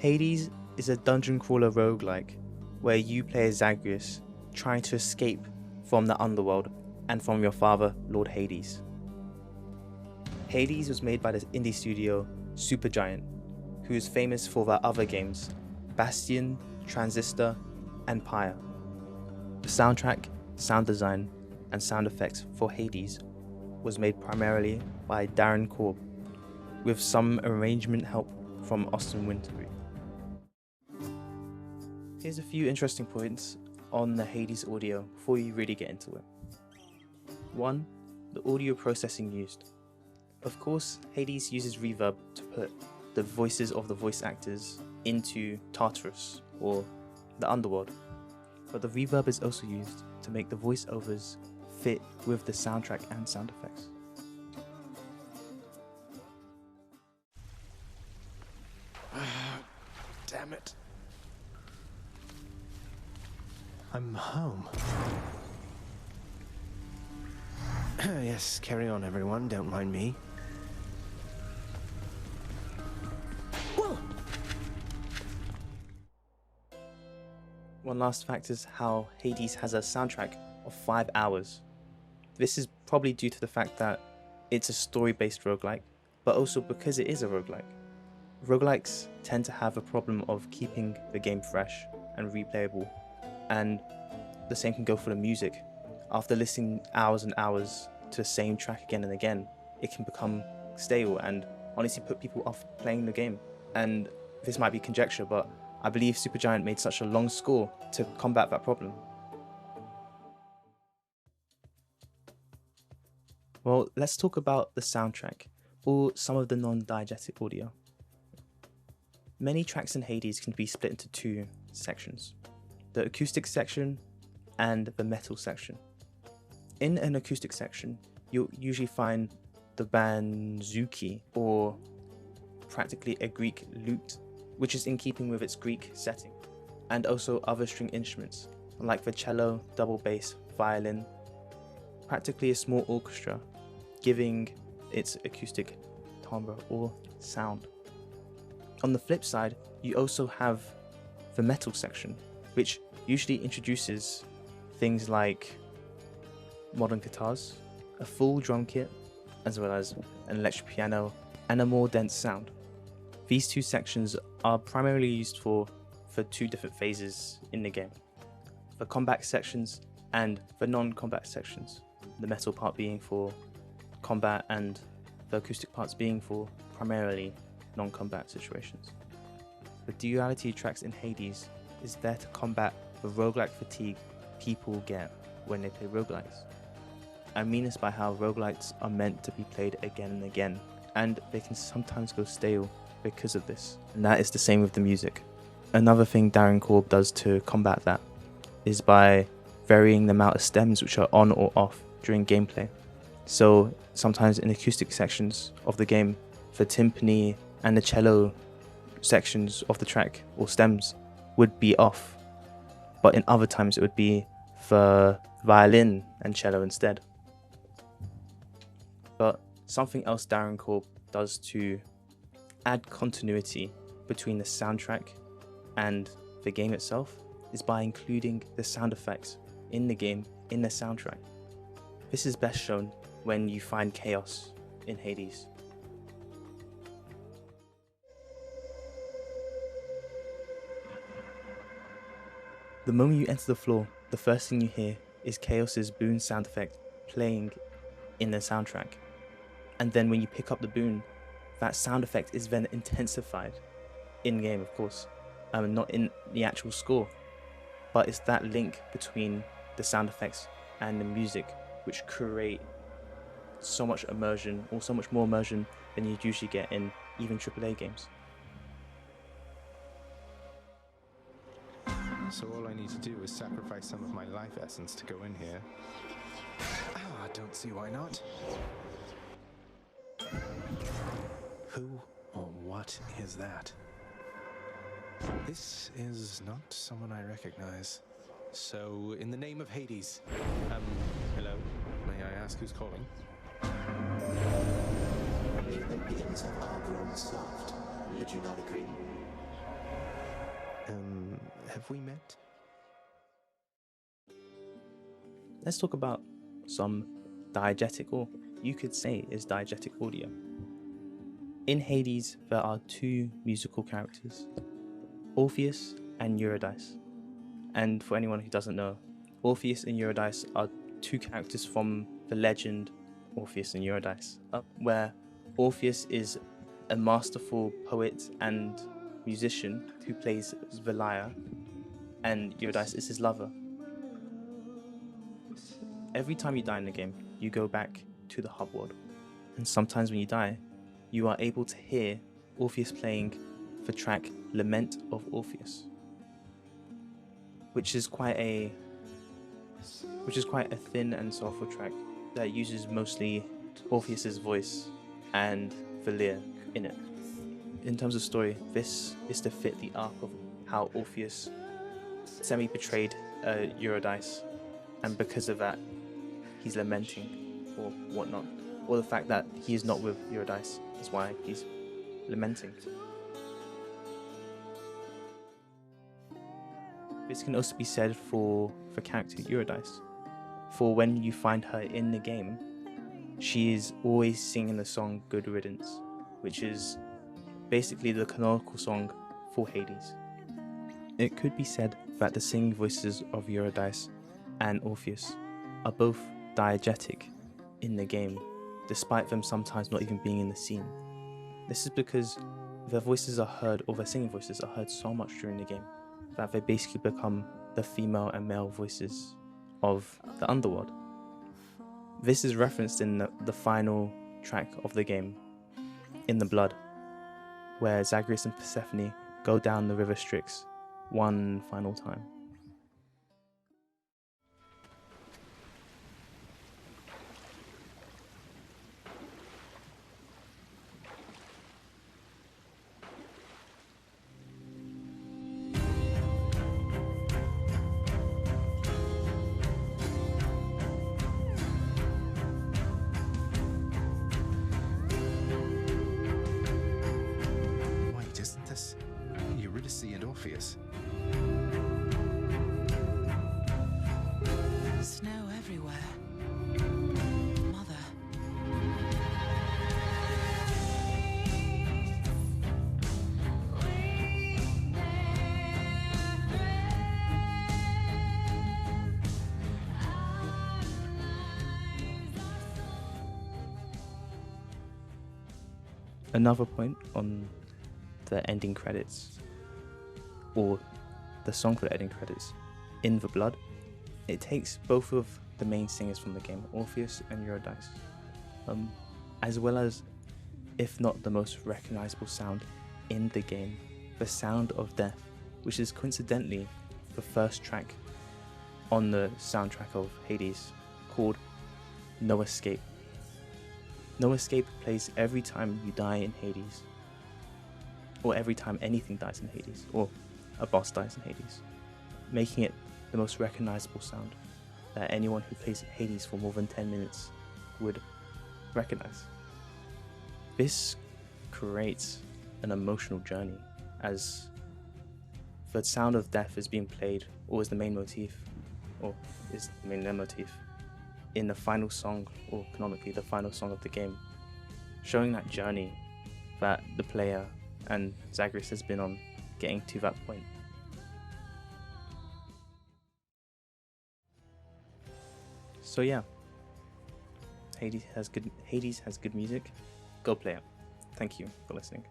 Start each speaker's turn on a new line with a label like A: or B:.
A: Hades is a dungeon crawler roguelike where you play as Zagreus trying to escape from the underworld and from your father, Lord Hades. Hades was made by the indie studio Supergiant, who is famous for their other games, Bastion, Transistor, and Pyre. The soundtrack, sound design, and sound effects for Hades was made primarily by Darren Korb, with some arrangement help from Austin Wintory. Here's a few interesting points on the Hades audio before you really get into it. 1. The audio processing used. Of course, Hades uses reverb to put the voices of the voice actors into Tartarus, or the underworld, but the reverb is also used to make the voiceovers fit with the soundtrack and sound effects.
B: Damn it. I'm home. Yes, carry on everyone, don't mind me. Whoa!
A: One last fact is how Hades has a soundtrack of 5 hours. This is probably due to the fact that it's a story-based roguelike, but also because it is a roguelike. Roguelikes tend to have a problem of keeping the game fresh and replayable, and the same can go for the music. After listening hours and hours to the same track again and again, it can become stale and honestly put people off playing the game. And this might be conjecture, but I believe Supergiant made such a long score to combat that problem. Well, let's talk about the soundtrack, or some of the non-diegetic audio. Many tracks in Hades can be split into 2 sections, the acoustic section and the metal section. In an acoustic section, you'll usually find the banzuki, or practically a Greek lute, which is in keeping with its Greek setting, and also other string instruments, like the cello, double bass, violin, practically a small orchestra, giving its acoustic timbre or sound. On the flip side, you also have the metal section, which usually introduces things like modern guitars, a full drum kit, as well as an electric piano and a more dense sound. These 2 sections are primarily used for 2 different phases in the game, the combat sections and the non-combat sections, the metal part being for combat and the acoustic parts being for primarily non-combat situations. The duality tracks in Hades is there to combat the roguelike fatigue people get when they play roguelikes. I mean this by how roguelikes are meant to be played again and again, and they can sometimes go stale because of this, and that is the same with the music. Another thing Darren Korb does to combat that is by varying the amount of stems which are on or off during gameplay. So sometimes in acoustic sections of the game, the timpani and the cello sections of the track or stems would be off, but in other times it would be the violin and cello instead. But something else Darren Korb does to add continuity between the soundtrack and the game itself is by including the sound effects in the game in the soundtrack. This is best shown when you find chaos in Hades. The moment you enter the floor, the first thing you hear is Chaos's boon sound effect playing in the soundtrack. And then when you pick up the boon, that sound effect is then intensified in-game, of course, not in the actual score, but it's that link between the sound effects and the music which create so much immersion, or so much more immersion than you'd usually get in even AAA games.
B: So all I need to do is sacrifice some of my life essence to go in here. I don't see why not. Who or what is that? This is not someone I recognize. So, in the name of Hades, hello? May I ask who's calling?
C: The beings of our grown soft. Would you not agree?
B: Have we met?
A: Let's talk about some diegetic, or you could say is diegetic audio. In Hades, there are two musical characters, Orpheus and Eurydice. And for anyone who doesn't know, Orpheus and Eurydice are two characters from the legend Orpheus and Eurydice, where Orpheus is a masterful poet and musician who plays the lyre, and Eurydice is his lover. Every time you die in the game, you go back to the hub world, and sometimes when you die, you are able to hear Orpheus playing the track Lament of Orpheus, which is quite a thin and soulful track that uses mostly Orpheus's voice and the lyre in it. In terms of story, this is to fit the arc of how Orpheus semi-betrayed Eurydice, and because of that, he's lamenting or whatnot. Or the fact that he is not with Eurydice is why he's lamenting. This can also be said for the character Eurydice. For when you find her in the game, she is always singing the song Good Riddance, which is basically the canonical song for Hades. It could be said that the singing voices of Eurydice and Orpheus are both diegetic in the game, despite them sometimes not even being in the scene. This is because their voices are heard, or their singing voices are heard so much during the game, that they basically become the female and male voices of the underworld. This is referenced in the final track of the game, In the Blood, where Zagreus and Persephone go down the river Styx one final time.
B: Wait, isn't this Eurydice and Orpheus?
C: Snow everywhere. Mother.
A: Another point on the ending credits, or the song for the ending credits, In the Blood, it takes both of the main singers from the game, Orpheus and Eurydice, as well as, if not the most recognizable sound in the game, the sound of death, which is coincidentally the first track on the soundtrack of Hades, called No Escape. No Escape plays every time you die in Hades, or every time anything dies in Hades, or a boss dies in Hades, making it the most recognizable sound that anyone who plays Hades for more than 10 minutes would recognize. This creates an emotional journey, as the sound of death is being played, or is the main motif, or is the main motif in the final song, or canonically the final song of the game, showing that journey that the player and Zagreus has been on, getting to that point. So yeah, Hades has good music. Go play it. Thank you for listening.